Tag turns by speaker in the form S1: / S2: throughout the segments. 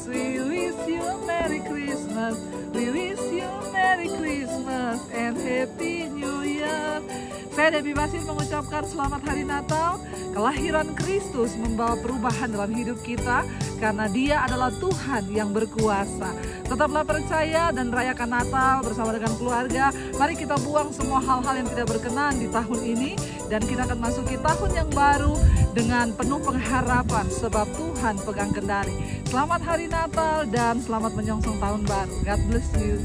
S1: We wish you a Merry Christmas. We wish you a Merry Christmas and Happy New Year. Saya Debbie Basir mengucapkan selamat hari Natal. Kelahiran Kristus membawa perubahan dalam hidup kita karena Dia adalah Tuhan yang berkuasa. Tetaplah percaya dan rayakan Natal bersama dengan keluarga. Mari kita buang semua hal-hal yang tidak berkenan di tahun ini dan kita akan masuki tahun yang baru dengan penuh pengharapan sebab Tuhan pegang kendali. Selamat hari Natal dan selamat menyongsong tahun baru. God bless you.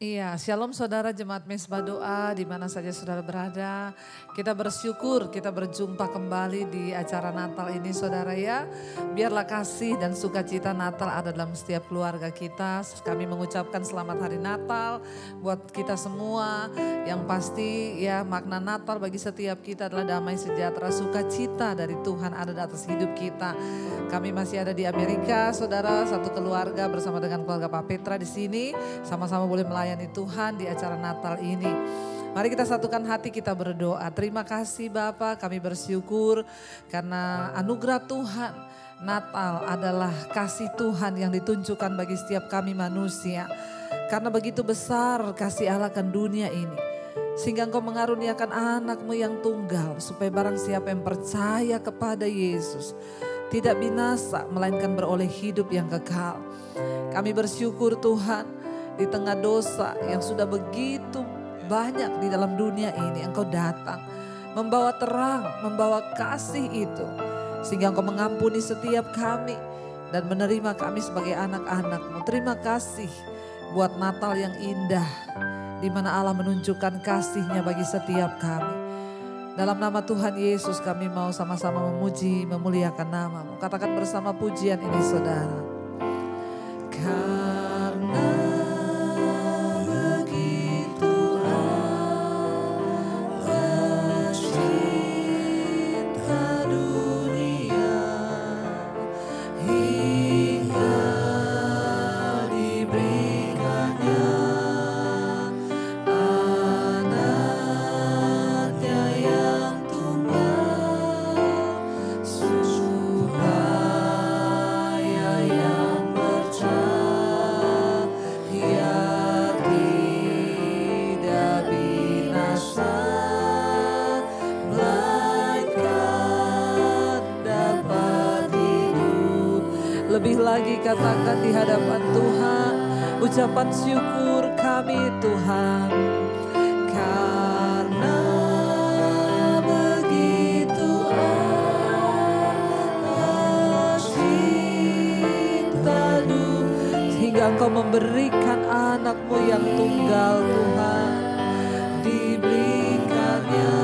S1: Iya, shalom saudara jemaat Mesbah Doa di mana saja saudara berada. Kita bersyukur kita berjumpa kembali di acara Natal ini saudara ya. Biarlah kasih dan sukacita Natal ada dalam setiap keluarga kita. Kami mengucapkan selamat hari Natal buat kita semua. Yang pasti ya makna Natal bagi setiap kita adalah damai sejahtera sukacita dari Tuhan ada di atas hidup kita. Kami masih ada di Amerika saudara, satu keluarga bersama dengan keluarga Pak Petra di sini. Sama-sama boleh melayani Tuhan di acara Natal ini. Mari kita satukan hati kita berdoa. Terima kasih Bapa, kami bersyukur karena anugerah Tuhan. Natal adalah kasih Tuhan yang ditunjukkan bagi setiap kami manusia. Karena begitu besar kasih Allah akan dunia ini. Sehingga Engkau mengaruniakan anak-Mu yang tunggal. Supaya barang siapa yang percaya kepada Yesus tidak binasa melainkan beroleh hidup yang kekal. Kami bersyukur Tuhan di tengah dosa yang sudah begitu banyak di dalam dunia ini Engkau datang membawa terang, membawa kasih itu. Sehingga Engkau mengampuni setiap kami dan menerima kami sebagai anak-anak-Mu. Terima kasih buat Natal yang indah di mana Allah menunjukkan kasih-Nya bagi setiap kami. Dalam nama Tuhan Yesus kami mau sama-sama memuji, memuliakan nama-Mu. Katakan bersama pujian ini saudara. Karena begitu Allah cinta dunia hingga diberikannya anaknya yang tunggal supaya yang percaya tidak binasa melainkan dapat hidup. Lebih lagi katakan di hadapan Tuhan ucapan syukur kami Tuhan. Karena begitu Allah cinta dunia hingga Engkau memberikan anak-Mu yang tunggal Tuhan. Diberikannya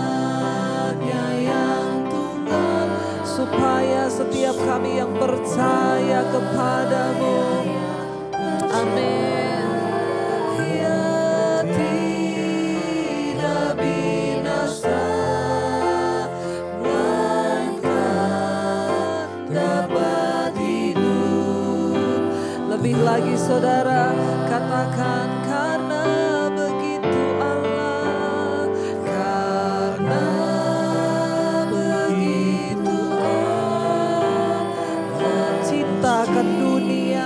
S1: anaknya yang tunggal supaya setiap kami yang percaya kepadamu, amin, ya tidak binasa melainkan dapat hidup. Lebih lagi saudara katakan karena begitu Allah, karena begitu Allah cinta akan dunia,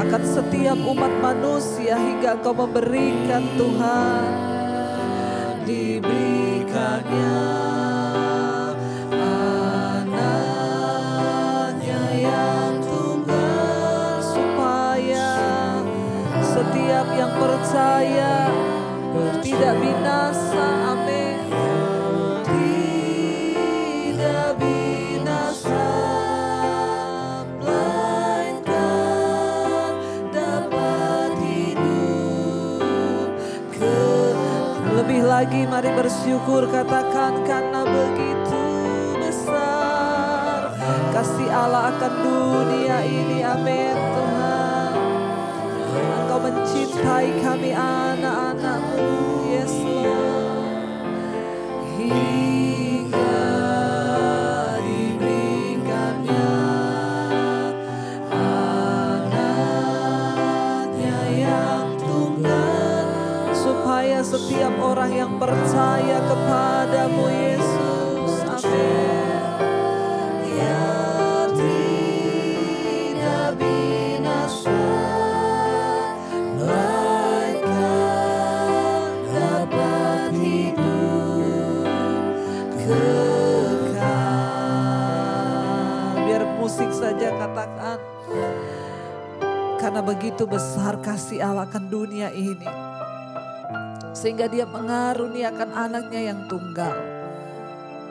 S1: akan setiap umat manusia hingga Engkau memberikan Tuhan. Diberikannya anaknya yang tunggal supaya setiap yang percaya tidak binasa, amin, tidak binasa melainkan dapat hidup. Lebih lagi mari bersyukur katakan karena begitu besar kasih Allah akan dunia ini, amin Tuhan. Engkau mencintai kami anak-anak-Mu, yes Lord. Hingga diberikannya anaknya yang kepadamu Yesus. Amin.
S2: Yang tidak binasa, melainkan dapat hidup kekal.
S1: Biar musik saja katakan. Karena begitu besar kasih Allah akan dunia ini, sehingga dia mengaruniakan anaknya yang tunggal,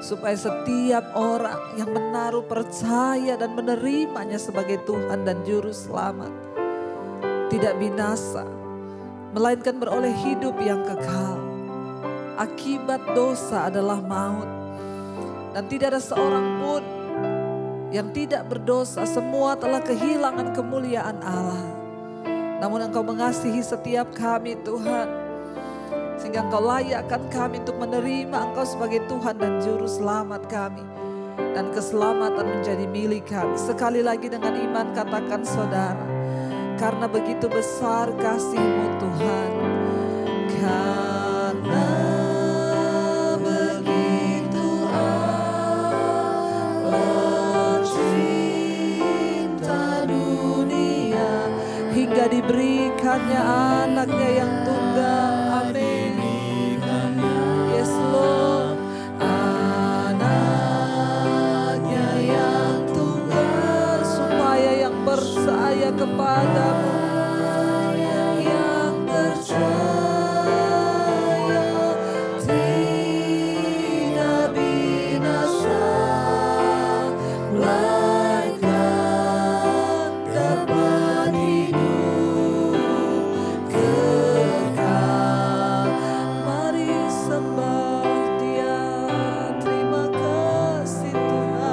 S1: supaya setiap orang yang menaruh percaya dan menerimanya sebagai Tuhan dan Juru Selamat tidak binasa, melainkan beroleh hidup yang kekal. Akibat dosa adalah maut, dan tidak ada seorang pun yang tidak berdosa. Semua telah kehilangan kemuliaan Allah. Namun Engkau mengasihi setiap kami Tuhan, sehingga Engkau layakkan kami untuk menerima Engkau sebagai Tuhan dan Juru Selamat kami. Dan keselamatan menjadi milik kami. Sekali lagi dengan iman katakan saudara, karena begitu besar kasih-Mu Tuhan. Karena begitu Allah cinta dunia, hingga diberikannya anaknya yang tunggal. Amin. Yes Lord. Anaknya yang tunggal, supaya yang percaya kepadamu, yang percaya tidak binasa, melainkan dapat hidup kekal. Mari sembah Dia. Terima kasih Tuhan.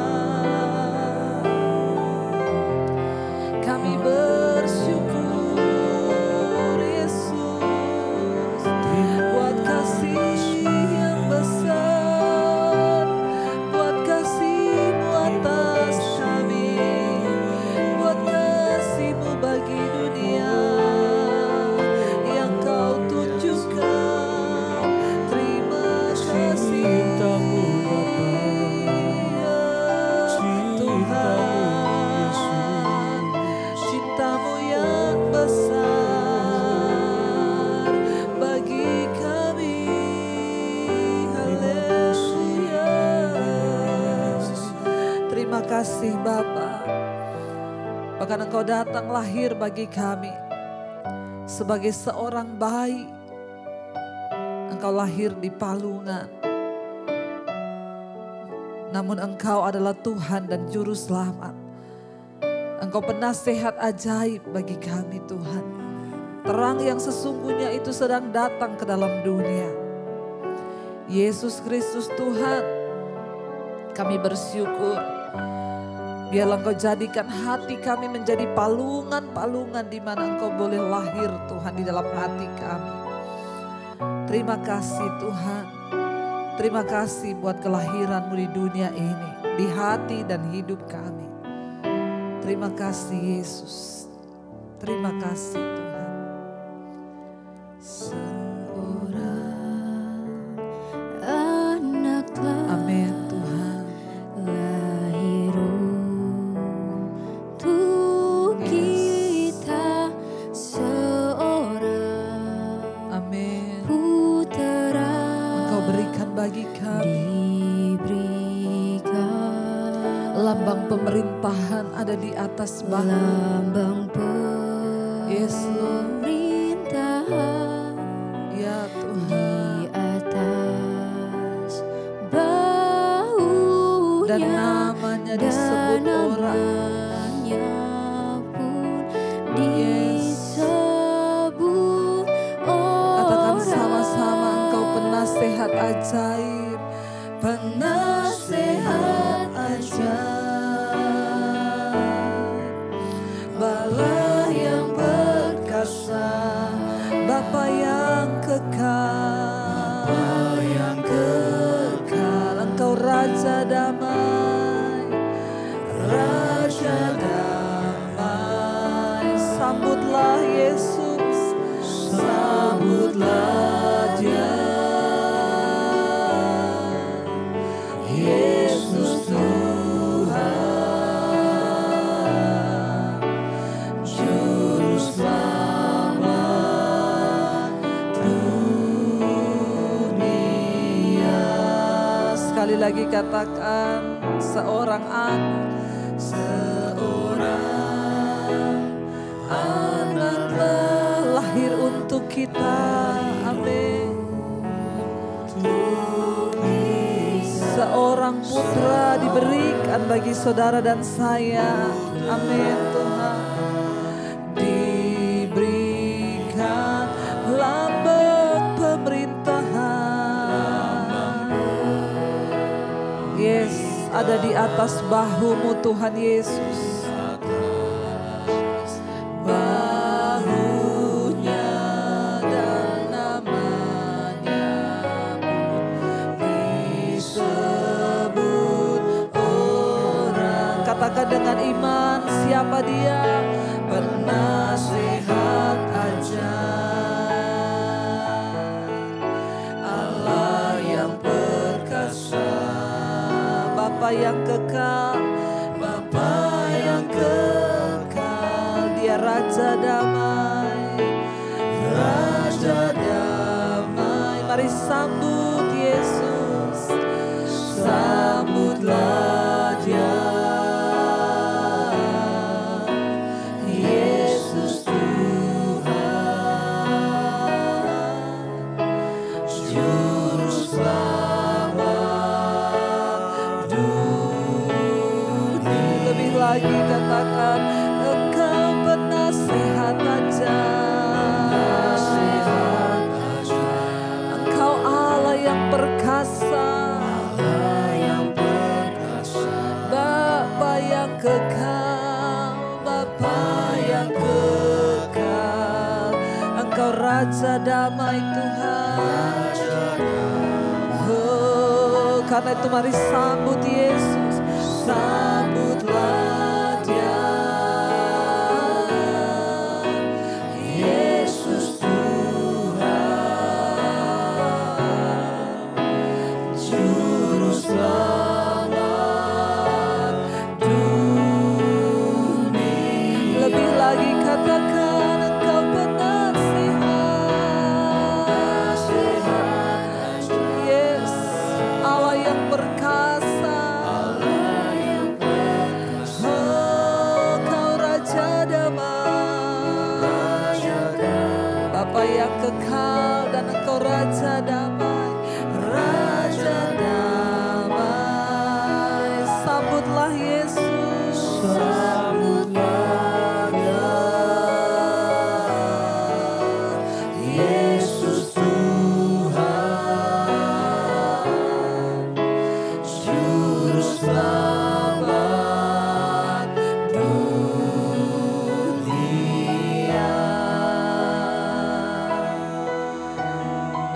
S1: Kami bersyukur Yesus buat kasih yang besar, buat kasih-Mu atas kami, buat kasih-Mu bagi dunia yang Kau tunjukkan. Terima kasih Tuhan, cinta-Mu yang besar bagi kami. Haleluya. Terima kasih Bapa. Bahkan Engkau datang lahir bagi kami sebagai seorang bayi. Engkau lahir di palungan, namun Engkau adalah Tuhan dan Juru Selamat. Engkau penasehat ajaib bagi kami Tuhan. Terang yang sesungguhnya itu sedang datang ke dalam dunia. Yesus Kristus Tuhan, kami bersyukur. Biarlah Engkau jadikan hati kami menjadi palungan-palungan di mana Engkau boleh lahir Tuhan di dalam hati kami. Terima kasih Tuhan. Terima kasih buat kelahiran-Mu di dunia ini, di hati dan hidup kami. Terima kasih Yesus. Terima kasih Tuhan.
S2: Seorang anak telah
S1: Amin Tuhan.
S2: lahir untuk kita, seorang
S1: Amin.
S2: putera
S1: Engkau berikan bagi kami.
S2: diberikan,
S1: Lambang pemerintahan ada di atas bahu.
S2: lambang
S1: Yes Lord.
S2: pemerintahan
S1: Ya
S2: di
S1: Tuhan.
S2: atas bahunya,
S1: Dan namanya disebut
S2: dan
S1: orang.
S2: namanya pun disebut
S1: Katakan
S2: orang.
S1: sama-sama, Engkau penasehat ajaib. Penasehat ajaib, Bala yang perkasa, Bapa yang kekal, Engkau Raja damai, Raja damai. Sambutlah Yesus, sambutlah Dia. Sekali lagi katakan, seorang anak lahir untuk kita. Amin. Seorang putra diberikan bagi saudara dan saya. Amin Tuhan. Diberikan lambang pemerintahan. Yes, ada di atas bahumu Tuhan Yesus. Katakan dengan iman, siapa dia? Penasihat ajaib, Allah yang perkasa, Bapa yang kekal, Bapa yang kekal. Dia Raja Damai, Raja Damai. Mari sambut Yesus, sambutlah Dia. Lagi katakan, Engkau penasihat ajaib, Engkau Allah yang perkasa, Bapa yang kekal, Bapa yang kekal. Engkau Raja Damai Tuhan. Oh, karena itu mari sambut Yesus, sambutlah Dia. Yesus Tuhan, Juru Selamat dunia. Lebih lagi katakan, Engkau penasihat. Yes, Allah yang perkasa, Bapa yang kekal, dan Engkau Raja Damai, Raja Damai. Sambutlah Yesus, sambutlah Dia. Yesus Tuhan, Juru Selamat dunia.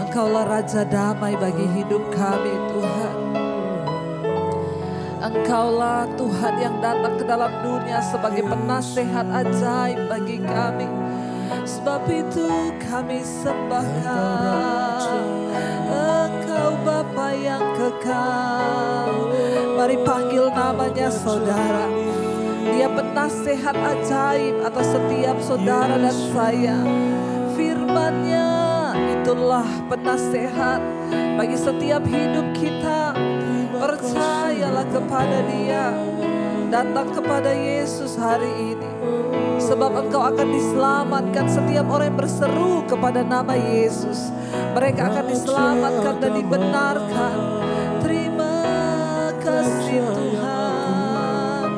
S1: Engkaulah Raja Damai bagi hidup kami Tuhan. Engkaulah Tuhan yang datang ke dalam dunia sebagai penasihat ajaib bagi kami. Sebab itu kami sembahkan Engkau Bapa yang kekal. Mari panggil namanya saudara. Dia penasihat ajaib atas setiap saudara dan saya. Firman-Nya itulah penasehat bagi setiap hidup kita. Percayalah kepada Dia. Datang kepada Yesus hari ini. Sebab engkau akan diselamatkan. Setiap orang yang berseru kepada nama Yesus, mereka akan diselamatkan dan dibenarkan. Terima kasih Tuhan,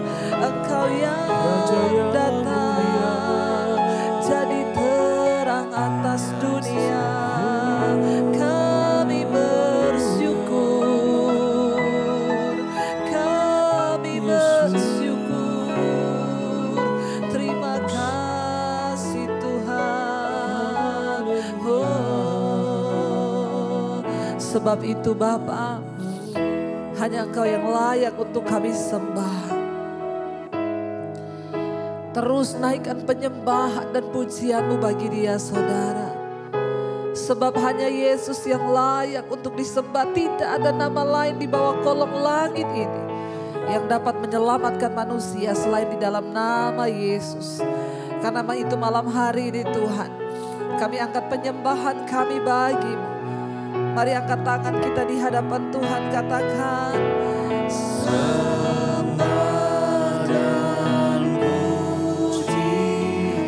S1: Engkau yang datang jadi terang atas dunia. Kami bersyukur, kami bersyukur. Terima kasih Tuhan. Oh, sebab itu Bapa, hanya Engkau yang layak untuk kami sembah. Terus naikkan penyembahan dan pujian-Mu bagi dia saudara. Sebab hanya Yesus yang layak untuk disembah. Tidak ada nama lain di bawah kolong langit ini yang dapat menyelamatkan manusia selain di dalam nama Yesus. Karena itu malam hari ini Tuhan, kami angkat penyembahan kami bagi-Mu. Mari angkat tangan kita di hadapan Tuhan, katakan sembah dan puji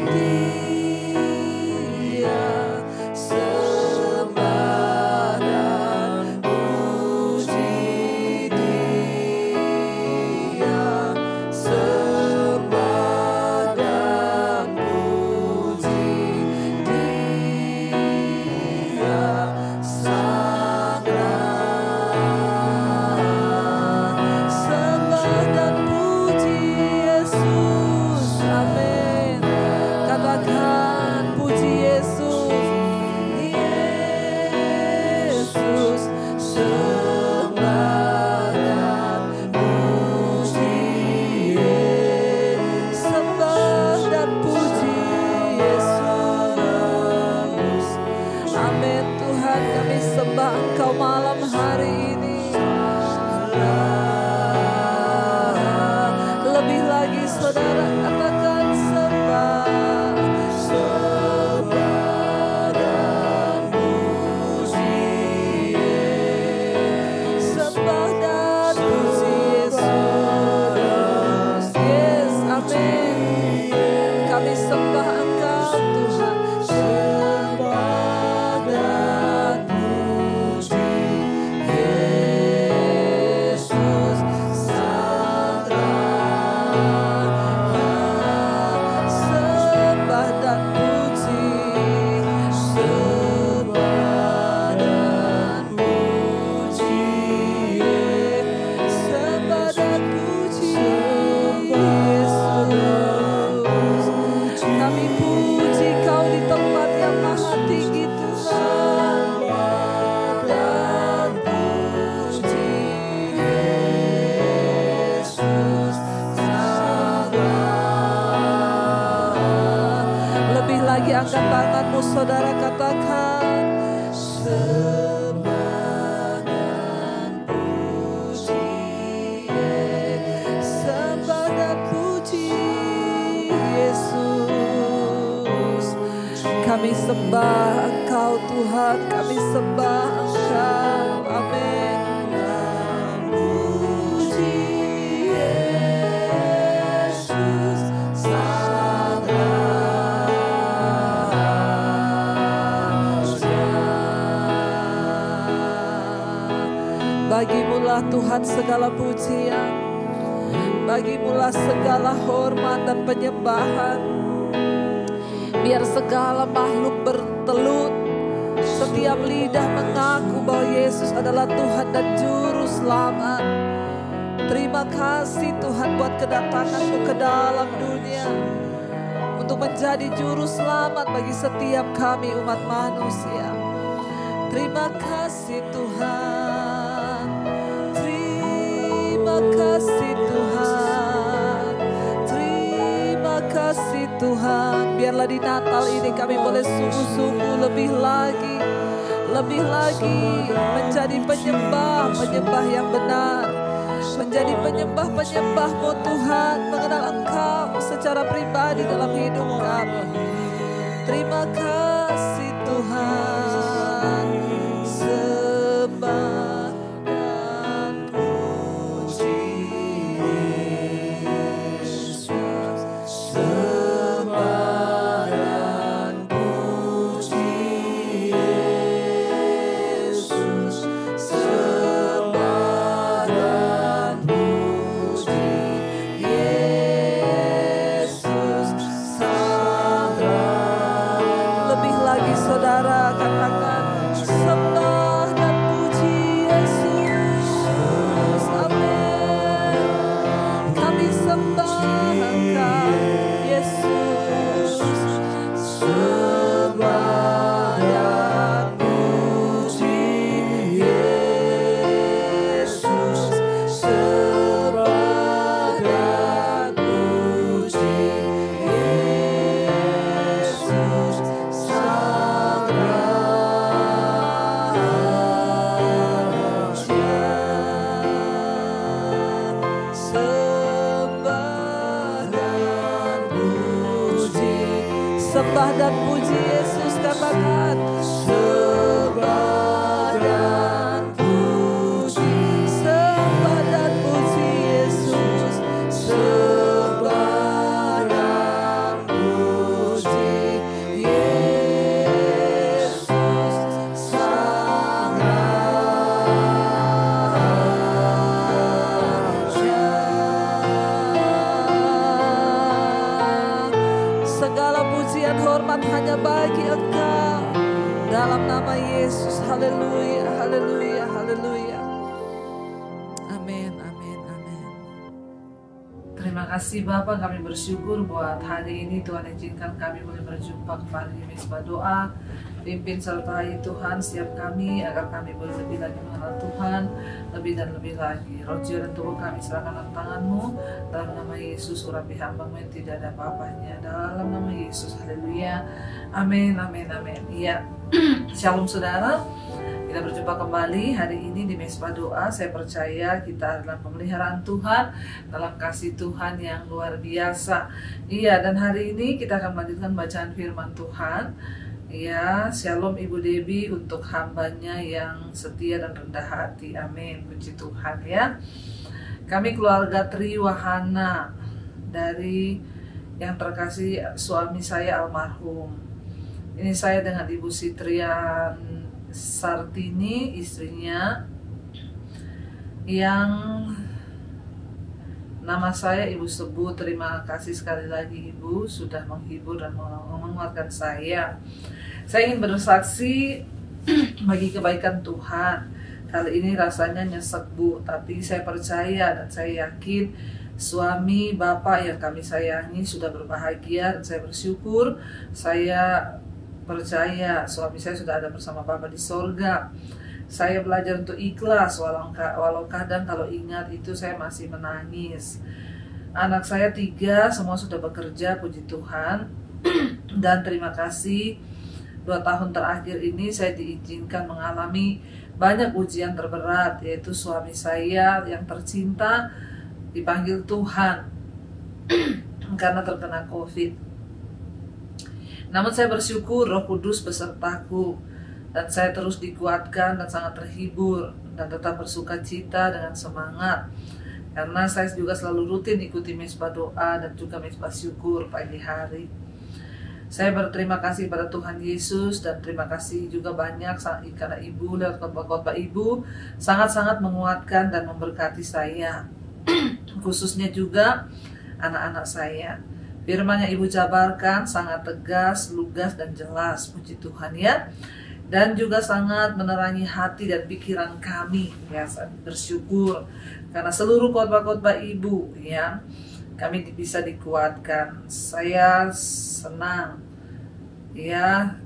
S1: Dia, sembah dan puji Dia, sembah dan puji Dia, Sang sembah dan puji Yesus, amin. Katakan puji Yesus, Yesus, sembah dan puji, sembah dan puji Yesus, amin. Tuhan, kami sembah Engkau malam hari ini. Lebih lagi saudara katakan sembah, sembah dan puji, sembah dan puji Yesus. Yes, amin. Kami sembah Engkau Tuhan, sembah dan puji Yesus, Sang sembah dan puji, sembah dan puji, sembah dan puji Yesus. Kami puji Kau di tempat yang maha tinggi Tuhan, dan puji Yesus, Sang. Lebih lagi angkat tanganmu saudara, katakan sembah dan puji, sembah dan puji Yesus. Kami sembah Engkau Tuhan, kami sembah Engkau, amin. Dan puji Yesus, Sang Bagimulah Tuhan segala pujian, Bagimulah segala hormat dan penyembahan. Biar segala makhluk bertelut, setiap lidah mengaku bahwa Yesus adalah Tuhan dan Juru Selamat. Terima kasih Tuhan buat kedatangan-Mu ke dalam dunia untuk menjadi Juru Selamat bagi setiap kami umat manusia. Terima kasih Tuhan, terima kasih Tuhan, terima kasih Tuhan. Biarlah di Natal ini kami boleh sungguh-sungguh lebih lagi menjadi penyembah yang benar, menjadi penyembah-Mu Tuhan, mengenal Engkau secara pribadi dalam hidup kami. Terima kasih Tuhan, sembah dan puji Yesus, sembah dan puji Yesus, sembah dan puji Yesus, Sang. Lebih lagi saudara katakan sembah dan puji Yesus, amin. Kami sembah Engkau Yesus, sembah dan puji Yesus, sembah dan puji Yesus, Sang sembah dan puji Yesus, katakan sembah dan Terima kasih Bapak, kami bersyukur buat hari ini Tuhan izinkan kami boleh berjumpa kembali di Mesbah Doa. Pimpin sertai Tuhan setiap kami agar kami boleh lebih lagi mengenal Tuhan, lebih dan lebih lagi. Roh jiwa dan tubuh kami serahkan dalam tangan-Mu. Dalam nama Yesus urapi hamba-Mu yang tidak ada apa-apanya. Dalam nama Yesus, haleluya. Amin, amin, amin. Iya. Shalom saudara. Kita berjumpa kembali hari ini di Mesbah Doa. Saya percaya kita adalah pemeliharaan Tuhan, dalam kasih Tuhan yang luar biasa. Iya, dan hari ini kita akan melanjutkan bacaan firman Tuhan. Ya, shalom Ibu Debbie untuk hambanya yang setia dan rendah hati. Amin, puji Tuhan ya. Kami keluarga Triwahana dari yang terkasih suami saya almarhum. Ini saya dengan Ibu Sitrian Sartini, istrinya, yang nama saya Ibu sebut. Terima kasih sekali lagi Ibu sudah menghibur dan menguatkan saya. Saya ingin bersaksi bagi kebaikan Tuhan. Kali ini rasanya nyesek Bu, tapi saya percaya dan saya yakin suami Bapak yang kami sayangi sudah berbahagia, dan saya bersyukur. Saya percaya suami saya sudah ada bersama Bapak di sorga. Saya belajar untuk ikhlas walau kadang kalau ingat itu saya masih menangis. Anak saya 3 semua sudah bekerja, puji Tuhan. Dan terima kasih 2 tahun terakhir ini saya diizinkan mengalami banyak ujian terberat, yaitu suami saya yang tercinta dipanggil Tuhan karena terkena COVID. Namun saya bersyukur Roh Kudus besertaku, dan saya terus dikuatkan dan sangat terhibur dan tetap bersuka cita dengan semangat, karena saya juga selalu rutin ikuti Mesbah Doa dan juga Mesbah Syukur pagi hari. Saya berterima kasih pada Tuhan Yesus, dan terima kasih juga banyak karena Ibu lewat khotbah-khotbah Ibu sangat-sangat menguatkan dan memberkati saya, khususnya juga anak-anak saya. Firman yang Ibu jabarkan sangat tegas, lugas, dan jelas, puji Tuhan ya. Dan juga sangat menerangi hati dan pikiran kami ya. Saya bersyukur karena seluruh khotbah-khotbah Ibu ya, kami bisa dikuatkan. Saya senang ya,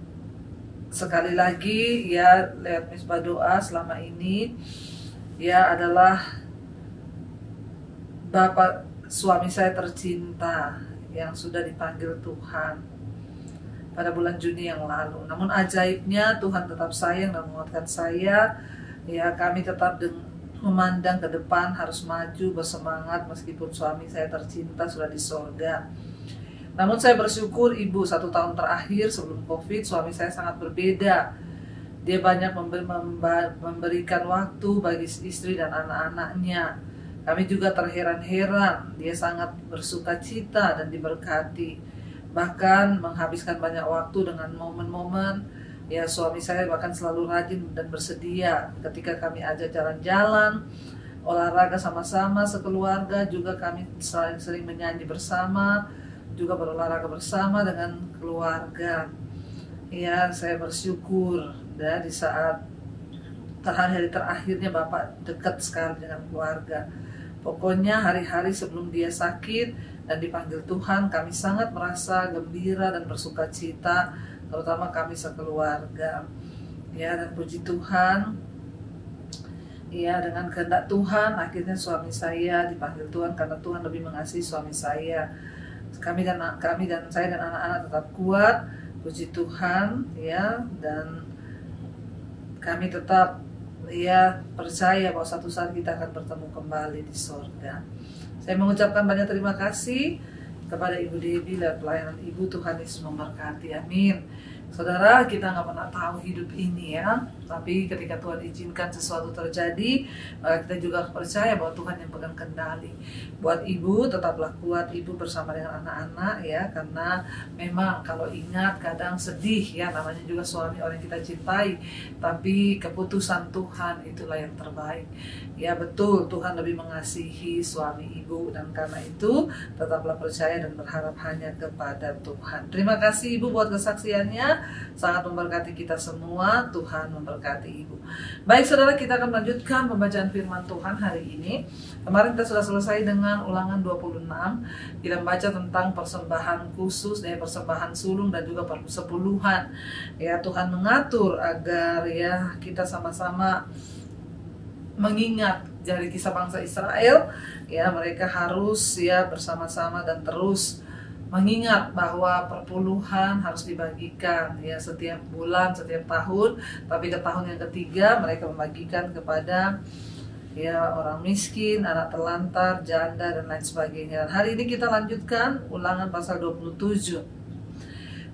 S1: sekali lagi ya, lewat Mesbah Doa selama ini ya adalah Bapak suami saya tercinta yang sudah dipanggil Tuhan pada bulan Juni yang lalu. Namun ajaibnya Tuhan tetap sayang dan menguatkan saya ya. Kami tetap memandang ke depan, harus maju, bersemangat meskipun suami saya tercinta sudah di sorga. Namun saya bersyukur Ibu 1 tahun terakhir sebelum COVID suami saya sangat berbeda. Dia banyak memberikan waktu bagi istri dan anak-anaknya. Kami juga terheran-heran, dia sangat bersuka cita dan diberkati. Bahkan menghabiskan banyak waktu dengan momen-momen ya, suami saya bahkan selalu rajin dan bersedia ketika kami ajak jalan-jalan, olahraga sama-sama sekeluarga. Juga kami sering menyanyi bersama, juga berolahraga bersama dengan keluarga. Ya, saya bersyukur ya, di saat hari terakhirnya Bapak dekat sekali dengan keluarga. Pokoknya hari-hari sebelum dia sakit dan dipanggil Tuhan, kami sangat merasa gembira dan bersuka cita, terutama kami sekeluarga. Ya, dan puji Tuhan. Ya, dengan kehendak Tuhan akhirnya suami saya dipanggil Tuhan karena Tuhan lebih mengasihi suami saya. Kami dan saya dan anak-anak tetap kuat, puji Tuhan ya, dan kami tetap ya percaya bahwa satu saat kita akan bertemu kembali di sorga. Saya mengucapkan banyak terima kasih kepada Ibu Debbie lewat pelayanan Ibu. Tuhan Yesus memberkati, amin. Saudara, kita nggak pernah tahu hidup ini ya, tapi ketika Tuhan izinkan sesuatu terjadi, maka kita juga percaya bahwa Tuhan yang pegang kendali. Buat Ibu, tetaplah kuat Ibu bersama dengan anak-anak ya, karena memang kalau ingat kadang sedih ya, namanya juga suami orang yang kita cintai, tapi keputusan Tuhan itulah yang terbaik. Ya betul, Tuhan lebih mengasihi suami Ibu, dan karena itu tetaplah percaya dan berharap hanya kepada Tuhan. Terima kasih Ibu buat kesaksiannya. sangat memberkati kita semua. Tuhan memberkati Ibu. Baik saudara, kita akan melanjutkan pembacaan firman Tuhan hari ini. Kemarin kita sudah selesai dengan Ulangan 26. Kita membaca tentang persembahan khusus, persembahan sulung dan juga persepuluhan. Ya, Tuhan mengatur agar ya kita sama-sama mengingat dari kisah bangsa Israel. Ya, mereka harus ya bersama-sama dan terus mengingat bahwa perpuluhan harus dibagikan ya setiap bulan, setiap tahun. Tapi ke tahun yang ketiga mereka membagikan kepada ya orang miskin, anak telantar, janda dan lain sebagainya. Dan hari ini kita lanjutkan Ulangan pasal 27.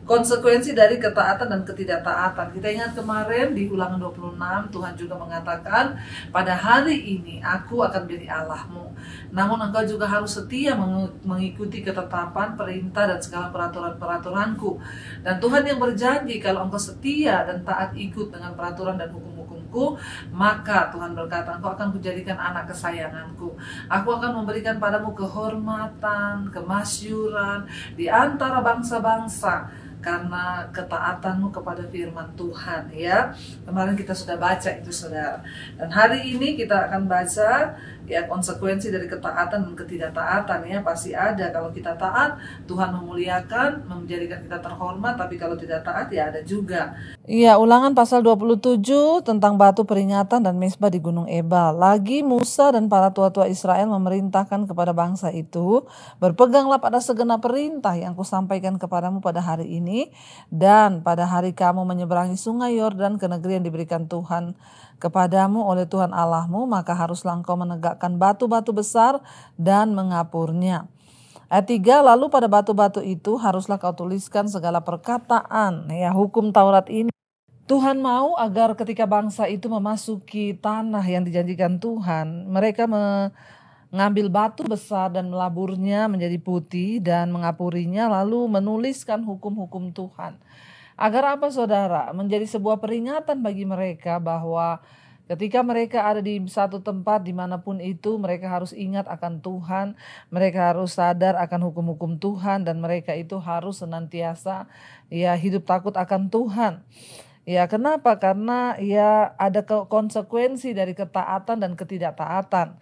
S1: Konsekuensi dari ketaatan dan ketidaktaatan. Kita ingat kemarin di Ulangan 26 Tuhan juga mengatakan, pada hari ini aku akan menjadi Allahmu. Namun engkau juga harus setia mengikuti ketetapan, perintah dan segala peraturan-peraturanku. Dan Tuhan yang berjanji kalau engkau setia dan taat ikut dengan peraturan dan hukum-hukumku, maka Tuhan berkata, engkau akan kujadikan anak kesayanganku. Aku akan memberikan padamu kehormatan, kemasyuran di antara bangsa-bangsa karena ketaatanmu kepada firman Tuhan ya. Kemarin kita sudah baca itu saudara. Dan hari ini kita akan baca ya konsekuensi dari ketaatan dan ketidaktaatan ya. Pasti ada. Kalau kita taat, Tuhan memuliakan, menjadikan kita terhormat. Tapi kalau tidak taat ya ada juga. Iya, Ulangan pasal 27 tentang batu peringatan dan mezbah di Gunung Ebal. Lagi Musa dan para tua-tua Israel memerintahkan kepada bangsa itu, berpeganglah pada segenap perintah yang kusampaikan kepadamu pada hari ini, dan pada hari kamu menyeberangi sungai Yordan ke negeri yang diberikan Tuhan kepadamu oleh Tuhan Allahmu, maka haruslah engkau menegakkan batu-batu besar dan mengapurnya. Ayat 3, lalu pada batu-batu itu haruslah kau tuliskan segala perkataan ya hukum Taurat ini. Tuhan mau agar ketika bangsa itu memasuki tanah yang dijanjikan Tuhan, mereka mengambil batu besar dan melaburnya menjadi putih dan mengapurinya, lalu menuliskan hukum-hukum Tuhan. Agar apa saudara? Menjadi sebuah peringatan bagi mereka bahwa ketika mereka ada di satu tempat dimanapun itu, mereka harus ingat akan Tuhan, mereka harus sadar akan hukum-hukum Tuhan, dan mereka itu harus senantiasa ya hidup takut akan Tuhan. Ya, kenapa? Karena ya ada konsekuensi dari ketaatan dan ketidaktaatan.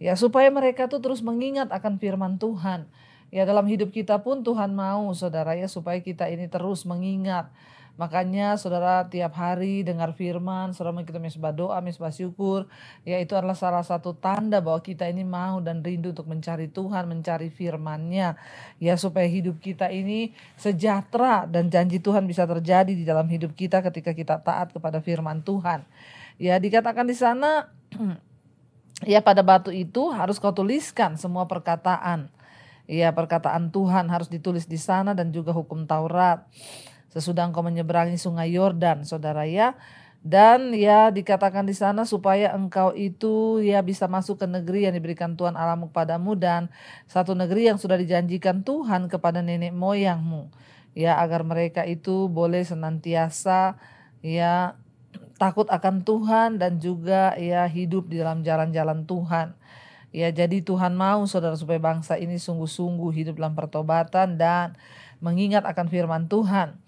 S1: Ya, supaya mereka tuh terus mengingat akan firman Tuhan. Ya, dalam hidup kita pun Tuhan mau saudara ya supaya kita ini terus mengingat. Makanya saudara tiap hari dengar firman, saudara kita mezbah doa, mezbah syukur. Ya, itu adalah salah satu tanda bahwa kita ini mau dan rindu untuk mencari Tuhan, mencari firman-Nya. Ya, supaya hidup kita ini sejahtera dan janji Tuhan bisa terjadi di dalam hidup kita ketika kita taat kepada firman Tuhan. Ya, dikatakan di sana ya pada batu itu harus kau tuliskan semua perkataan. Ya, perkataan Tuhan harus ditulis di sana dan juga hukum Taurat. Sesudah engkau menyeberangi sungai Yordan, saudara ya. Dan ya dikatakan di sana supaya engkau itu ya bisa masuk ke negeri yang diberikan Tuhan Allahmu kepadamu, dan satu negeri yang sudah dijanjikan Tuhan kepada nenek moyangmu. Ya, agar mereka itu boleh senantiasa ya takut akan Tuhan dan juga ya hidup di dalam jalan-jalan Tuhan. Ya, jadi Tuhan mau saudara supaya bangsa ini sungguh-sungguh hidup dalam pertobatan dan mengingat akan firman Tuhan.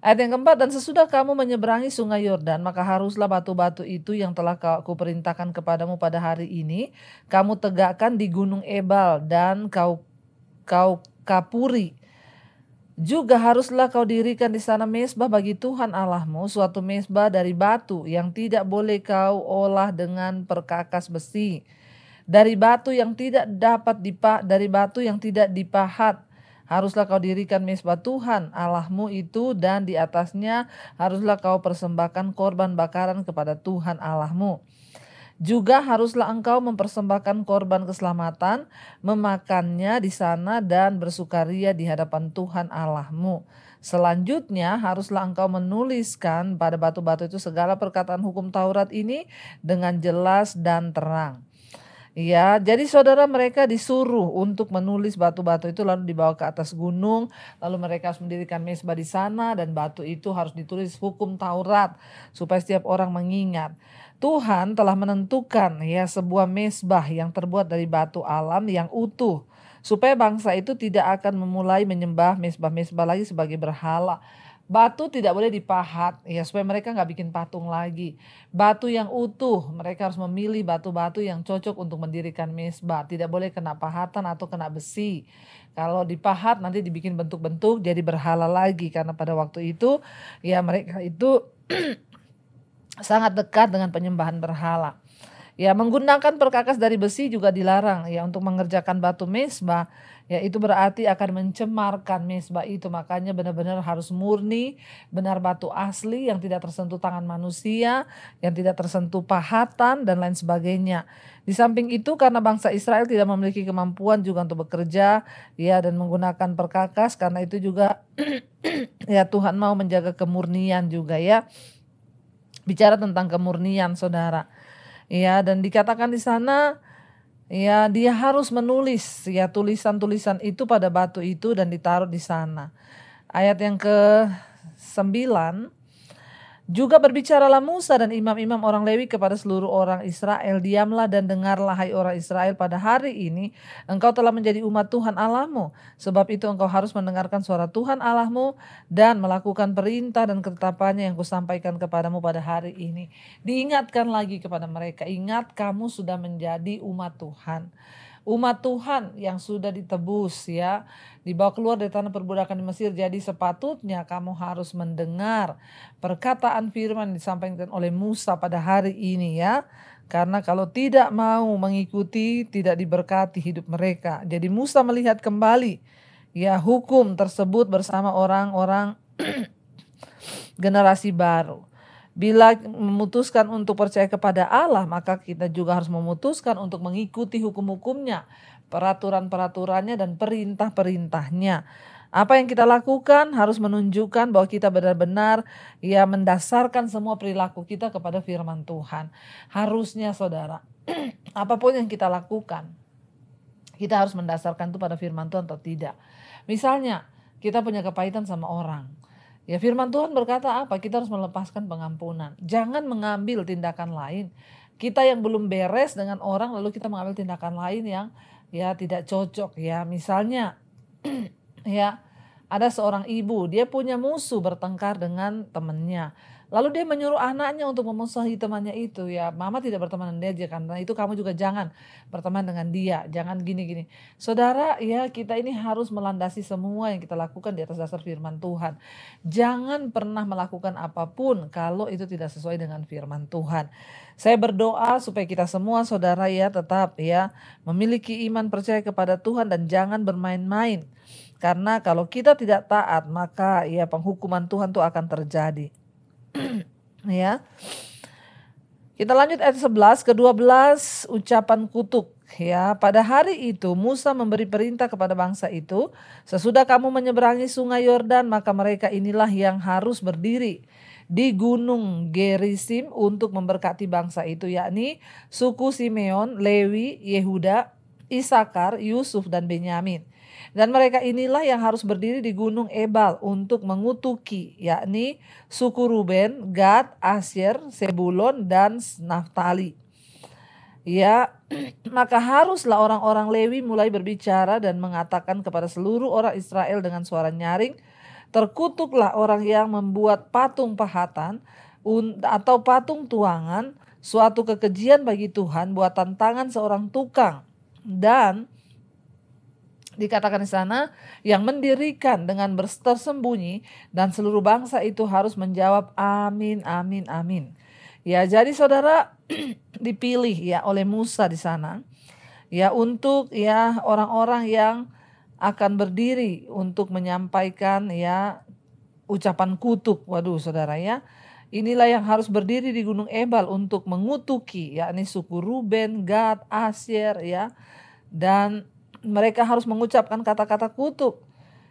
S1: Ayat yang keempat, dan sesudah kamu menyeberangi sungai Yordan, maka haruslah batu-batu itu yang telah aku perintahkan kepadamu pada hari ini, kamu tegakkan di Gunung Ebal dan kau kapuri. Juga haruslah kau dirikan di sana mezbah bagi Tuhan Allahmu, suatu mezbah dari batu yang tidak boleh kau olah dengan perkakas besi. Dari batu yang tidak dipahat, haruslah kau dirikan mezbah Tuhan Allahmu itu, dan di atasnya haruslah kau persembahkan korban bakaran kepada Tuhan Allahmu. Juga haruslah engkau mempersembahkan korban keselamatan, memakannya di sana dan bersukaria di hadapan Tuhan Allahmu. Selanjutnya haruslah engkau menuliskan pada batu-batu itu segala perkataan hukum Taurat ini dengan jelas dan terang. Ya, jadi saudara mereka disuruh untuk menulis batu-batu itu lalu dibawa ke atas gunung, lalu mereka harus mendirikan mezbah di sana, dan batu itu harus ditulis hukum Taurat supaya setiap orang mengingat. Tuhan telah menentukan ya sebuah mezbah yang terbuat dari batu alam yang utuh, supaya bangsa itu tidak akan memulai menyembah mezbah-mezbah lagi sebagai berhala. Batu tidak boleh dipahat ya supaya mereka nggak bikin patung lagi. Batu yang utuh, mereka harus memilih batu-batu yang cocok untuk mendirikan mezbah. Tidak boleh kena pahatan atau kena besi. Kalau dipahat nanti dibikin bentuk-bentuk jadi berhala lagi karena pada waktu itu ya mereka itu sangat dekat dengan penyembahan berhala. Ya, menggunakan perkakas dari besi juga dilarang ya untuk mengerjakan batu mezbah. Ya, itu berarti akan mencemarkan mezbah itu. Makanya benar-benar harus murni, benar batu asli yang tidak tersentuh tangan manusia, yang tidak tersentuh pahatan dan lain sebagainya. Di samping itu karena bangsa Israel tidak memiliki kemampuan juga untuk bekerja ya dan menggunakan perkakas, karena itu juga ya Tuhan mau menjaga kemurnian juga ya. Bicara tentang kemurnian Saudara. Ya, dan dikatakan di sana ya dia harus menulis ya tulisan-tulisan itu pada batu itu dan ditaruh di sana. Ayat yang ke-9, juga berbicaralah Musa dan imam-imam orang Lewi kepada seluruh orang Israel, diamlah dan dengarlah hai orang Israel, pada hari ini engkau telah menjadi umat Tuhan Allahmu. Sebab itu engkau harus mendengarkan suara Tuhan Allahmu dan melakukan perintah dan ketetapannya yang kusampaikan kepadamu pada hari ini. Diingatkan lagi kepada mereka, ingat kamu sudah menjadi umat Tuhan. Umat Tuhan yang sudah ditebus ya, dibawa keluar dari tanah perbudakan di Mesir. Jadi sepatutnya kamu harus mendengar perkataan firman disampaikan oleh Musa pada hari ini ya. Karena kalau tidak mau mengikuti tidak diberkati hidup mereka. Jadi Musa melihat kembali ya hukum tersebut bersama orang-orang generasi baru. Bila memutuskan untuk percaya kepada Allah, maka kita juga harus memutuskan untuk mengikuti hukum-hukumnya, peraturan-peraturannya dan perintah-perintahnya. Apa yang kita lakukan harus menunjukkan bahwa kita benar-benar ya mendasarkan semua perilaku kita kepada firman Tuhan. Harusnya Saudara, apapun yang kita lakukan, kita harus mendasarkan itu pada firman Tuhan atau tidak. Misalnya, kita punya kepahitan sama orang. Ya firman Tuhan berkata apa? Kita harus melepaskan pengampunan. Jangan mengambil tindakan lain. Kita yang belum beres dengan orang lalu kita mengambil tindakan lain yang ya tidak cocok ya. Misalnya ya ada seorang ibu, dia punya musuh bertengkar dengan temannya. Lalu dia menyuruh anaknya untuk memusuhi temannya itu. Ya mama tidak berteman dengan dia karena itu kamu juga jangan berteman dengan dia. Jangan gini-gini. Saudara ya kita ini harus melandasi semua yang kita lakukan di atas dasar firman Tuhan. Jangan pernah melakukan apapun kalau itu tidak sesuai dengan firman Tuhan. Saya berdoa supaya kita semua saudara ya tetap ya memiliki iman percaya kepada Tuhan dan jangan bermain-main. Karena kalau kita tidak taat maka ya penghukuman Tuhan itu akan terjadi. Ya. Kita lanjut ayat 11 ke 12 ucapan kutuk ya. Pada hari itu Musa memberi perintah kepada bangsa itu, sesudah kamu menyeberangi sungai Yordan maka mereka inilah yang harus berdiri di gunung Gerisim untuk memberkati bangsa itu, yakni suku Simeon, Lewi, Yehuda, Isakar, Yusuf dan Benyamin. Dan mereka inilah yang harus berdiri di gunung Ebal untuk mengutuki, yakni suku Ruben, Gad, Asyer, Sebulon dan Naftali. Ya, maka haruslah orang-orang Lewi mulai berbicara dan mengatakan kepada seluruh orang Israel dengan suara nyaring, terkutuklah orang yang membuat patung pahatan atau patung tuangan, suatu kekejian bagi Tuhan, buatan tangan seorang tukang. Dan dikatakan di sana yang mendirikan dengan tersembunyi, dan seluruh bangsa itu harus menjawab amin, amin, amin. Ya, jadi saudara dipilih ya oleh Musa di sana ya untuk ya orang-orang yang akan berdiri untuk menyampaikan ya ucapan kutuk. Waduh saudara ya. Inilah yang harus berdiri di gunung Ebal untuk mengutuki yakni suku Ruben, Gad, Asyer ya. Dan mereka harus mengucapkan kata-kata kutuk.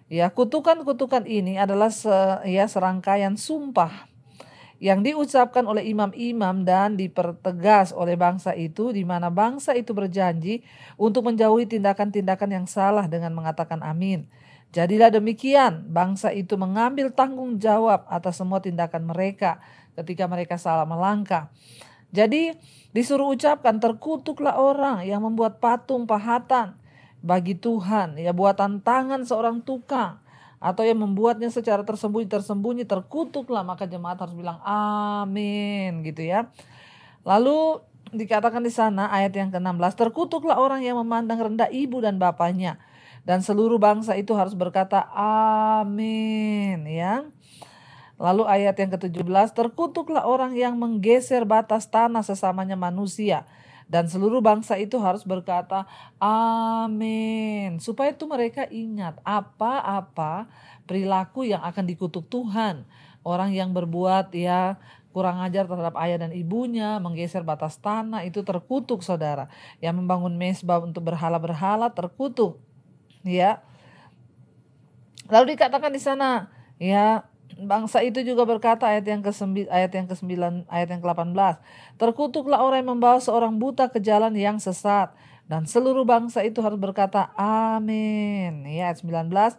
S1: Ya, kutukan-kutukan ini adalah serangkaian sumpah yang diucapkan oleh imam-imam dan dipertegas oleh bangsa itu, di mana bangsa itu berjanji untuk menjauhi tindakan-tindakan yang salah dengan mengatakan amin. Jadilah demikian, bangsa itu mengambil tanggung jawab atas semua tindakan mereka ketika mereka salah melangkah. Jadi disuruh ucapkan, terkutuklah orang yang membuat patung pahatan bagi Tuhan, ya buatan tangan seorang tukang, atau yang membuatnya secara tersembunyi-tersembunyi, terkutuklah. Maka jemaat harus bilang amin gitu ya. Lalu dikatakan di sana ayat yang ke-16, terkutuklah orang yang memandang rendah ibu dan bapaknya, dan seluruh bangsa itu harus berkata amin ya. Lalu ayat yang ke-17, terkutuklah orang yang menggeser batas tanah sesamanya manusia, dan seluruh bangsa itu harus berkata amin. Supaya itu mereka ingat apa-apa perilaku yang akan dikutuk Tuhan. Orang yang berbuat ya kurang ajar terhadap ayah dan ibunya, menggeser batas tanah, itu terkutuk saudara. Yang membangun mezbah untuk berhala-berhala terkutuk ya. Lalu dikatakan di sana ya, bangsa itu juga berkata ayat yang ke-9, ayat yang ke-18, terkutuklah orang yang membawa seorang buta ke jalan yang sesat, dan seluruh bangsa itu harus berkata amin. Ya, ayat 19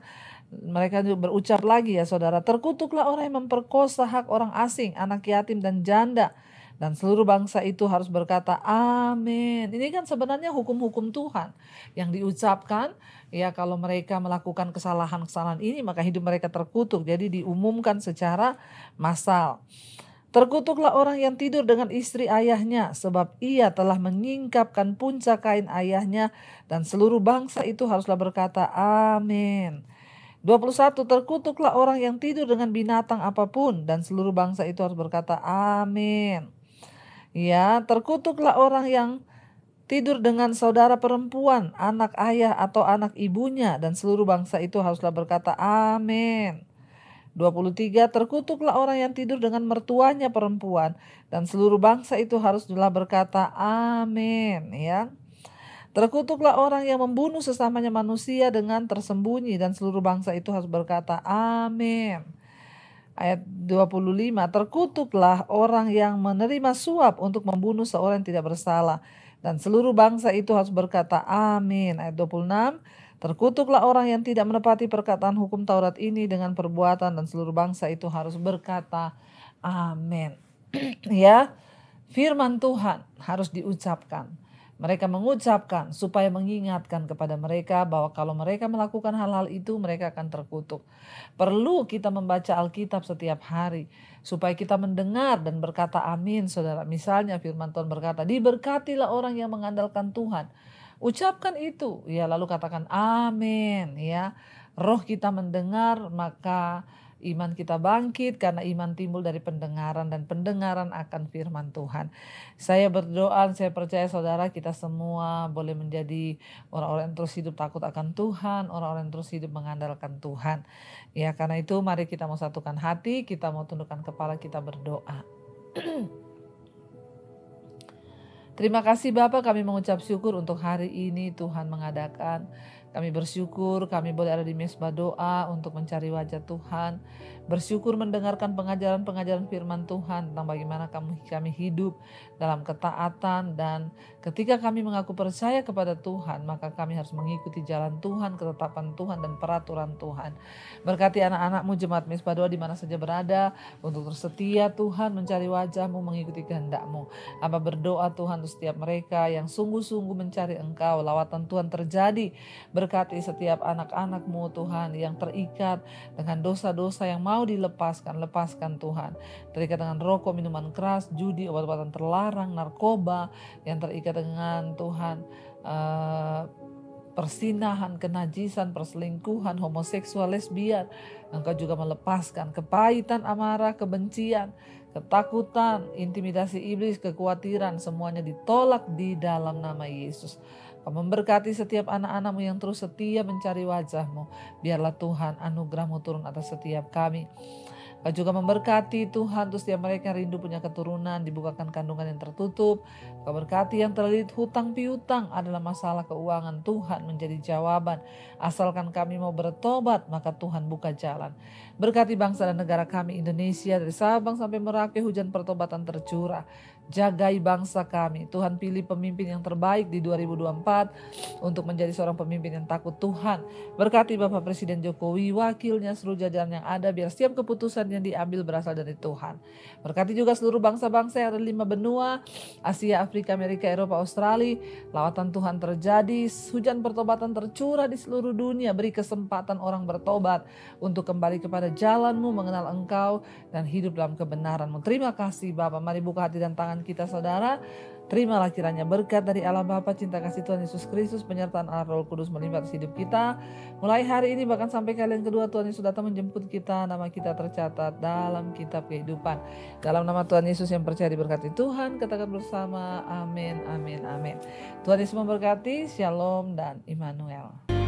S1: mereka juga berucap lagi ya saudara, terkutuklah orang yang memperkosa hak orang asing, anak yatim dan janda, dan seluruh bangsa itu harus berkata amin. Ini kan sebenarnya hukum-hukum Tuhan yang diucapkan ya, kalau mereka melakukan kesalahan-kesalahan ini maka hidup mereka terkutuk. Jadi diumumkan secara massal. Terkutuklah orang yang tidur dengan istri ayahnya, sebab ia telah menyingkapkan puncak kain ayahnya, dan seluruh bangsa itu haruslah berkata amin. 21, terkutuklah orang yang tidur dengan binatang apapun, dan seluruh bangsa itu harus berkata amin. Ya, terkutuklah orang yang tidur dengan saudara perempuan, anak ayah atau anak ibunya, dan seluruh bangsa itu haruslah berkata amin. 23, terkutuklah orang yang tidur dengan mertuanya perempuan, dan seluruh bangsa itu haruslah berkata amin ya. Terkutuklah orang yang membunuh sesamanya manusia dengan tersembunyi, dan seluruh bangsa itu harus berkata amin. Ayat 25, terkutuklah orang yang menerima suap untuk membunuh seorang yang tidak bersalah, dan seluruh bangsa itu harus berkata amin. Ayat 26, terkutuklah orang yang tidak menepati perkataan hukum Taurat ini dengan perbuatan, dan seluruh bangsa itu harus berkata amin. Ya, firman Tuhan harus diucapkan. Mereka mengucapkan supaya mengingatkan kepada mereka bahwa kalau mereka melakukan hal-hal itu mereka akan terkutuk. Perlu kita membaca Alkitab setiap hari supaya kita mendengar dan berkata amin saudara. Misalnya firman Tuhan berkata, diberkatilah orang yang mengandalkan Tuhan. Ucapkan itu ya, lalu katakan amin ya. Roh kita mendengar maka iman kita bangkit, karena iman timbul dari pendengaran, dan pendengaran akan firman Tuhan. Saya berdoa, saya percaya saudara kita semua boleh menjadi orang-orang yang terus hidup takut akan Tuhan, orang-orang yang terus hidup mengandalkan Tuhan. Ya, karena itu mari kita mau satukan hati, kita mau tundukkan kepala, kita berdoa. Terima kasih Bapa, kami mengucap syukur untuk hari ini Tuhan mengadakan. Kami bersyukur kami boleh ada di mezbah doa untuk mencari wajah Tuhan. Bersyukur mendengarkan pengajaran-pengajaran firman Tuhan tentang bagaimana kami hidup dalam ketaatan. Dan ketika kami mengaku percaya kepada Tuhan, maka kami harus mengikuti jalan Tuhan, ketetapan Tuhan, dan peraturan Tuhan. Berkati anak-anak-Mu jemaat mezbah doa di mana saja berada, untuk terus setia Tuhan mencari wajah-Mu, mengikuti kehendak-Mu. Hamba berdoa Tuhan untuk setiap mereka yang sungguh-sungguh mencari Engkau, lawatan Tuhan terjadi. Berkati setiap anak-anak-Mu Tuhan yang terikat dengan dosa-dosa yang mau dilepaskan, lepaskan Tuhan. Terikat dengan rokok, minuman keras, judi, obat-obatan terlarang, narkoba, yang terikat dengan Tuhan persinahan, kenajisan, perselingkuhan, homoseksual, lesbian. Engkau juga melepaskan kepahitan, amarah, kebencian, ketakutan, intimidasi iblis, kekhawatiran, semuanya ditolak di dalam nama Yesus. Kau memberkati setiap anak-anak-Mu yang terus setia mencari wajah-Mu. Biarlah Tuhan anugerah-Mu turun atas setiap kami. Kau juga memberkati Tuhan untuk setiap mereka yang rindu punya keturunan, dibukakan kandungan yang tertutup. Kau berkati yang terlilit hutang piutang adalah masalah keuangan, Tuhan menjadi jawaban. Asalkan kami mau bertobat, maka Tuhan buka jalan. Berkati bangsa dan negara kami Indonesia, dari Sabang sampai Merauke hujan pertobatan tercurah. jagai bangsa kami. Tuhan pilih pemimpin yang terbaik di 2024 untuk menjadi seorang pemimpin yang takut Tuhan. Berkati Bapak Presiden Jokowi, wakilnya, seluruh jajaran yang ada, biar setiap keputusan yang diambil berasal dari Tuhan. Berkati juga seluruh bangsa-bangsa yang ada di 5 benua, Asia, Afrika, Amerika, Eropa, Australia. Lawatan Tuhan terjadi, hujan pertobatan tercurah di seluruh dunia. Beri kesempatan orang bertobat untuk kembali kepada jalan-Mu, mengenal Engkau, dan hidup dalam kebenaran-Mu. Terima kasih Bapak, mari buka hati dan tangan kita saudara. Terimalah kiranya berkat dari Allah Bapa, cinta kasih Tuhan Yesus Kristus, penyertaan Allah Roh Kudus melimpah atas hidup kita. Mulai hari ini bahkan sampai kali yang kedua Tuhan Yesus datang menjemput kita, nama kita tercatat dalam kitab kehidupan. Dalam nama Tuhan Yesus yang percaya diberkati Tuhan, katakan bersama amin, amin, amin. Tuhan Yesus memberkati, shalom dan Immanuel.